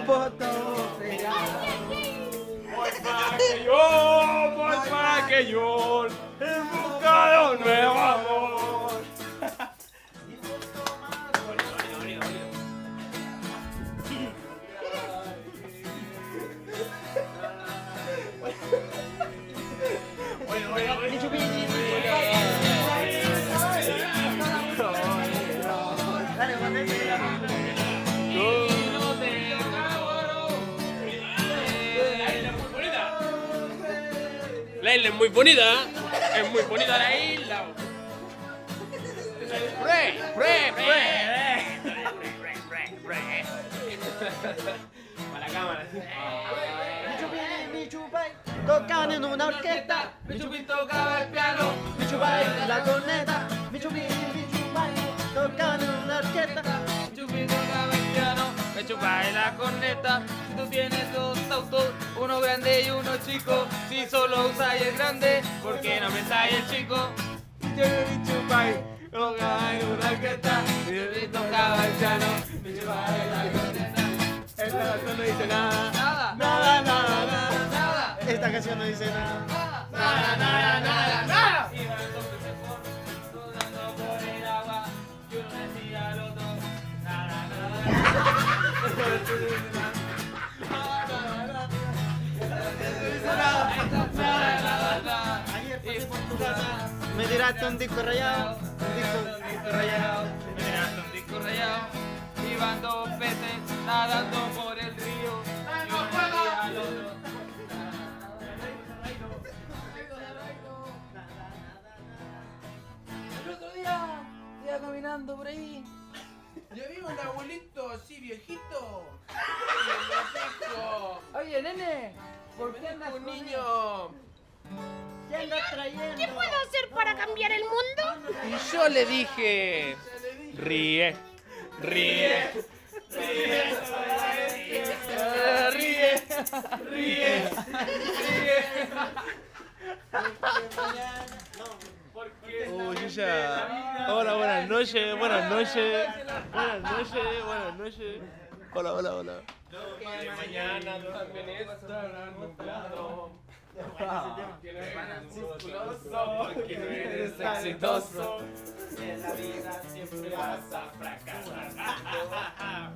Voy para que yo, en busca de un nuevo amor. La isla es muy bonita la isla. Para la cámara. Mi chupay, tocan en una orquesta. Mi chupi tocaba el piano. Mi chupay, la corneta. Mi chupay, tocan en una orquesta. Mi chupi tocaba el piano. Me chupa la corneta. Tú tienes dos autos, uno grande y uno chico. Si solo usas el grande, ¿por qué no prestáis el chico? Yo mi chupay, tocaba en una orquesta. Mi chupi tocaba el piano. Mi chupa la corneta. Esta canción no dice nada. Nada, nada, nada, nada. Esta canción no dice nada. Nada, nada, nada, nada. Iba el hombre se fue, rodando por el agua. Y uno decía al otro, nada, nada. Me tiraste un disco rayado. Un disco rayado. Me tiraste un disco rayado. Iban dos peces nadando por el río. Y uno decía al otro. El otro día iba caminando por ahí. Yo vi un abuelito así viejito. Y me dijo, oye nene, ¿por qué andas Un con niño. ¿Qué andas trayendo? ¿Qué puedo hacer para cambiar el mundo? Y yo le dije, ríe, ríe, ríe, ríe, ríe, ríe. Uy, ya. Hola, buenas noches, buenas noches, buenas noches, buenas noches. Hola, hola, hola. Mañana también estará nublado. Porque no eres musculoso, porque no eres exitoso. En la vida siempre vas a fracasar.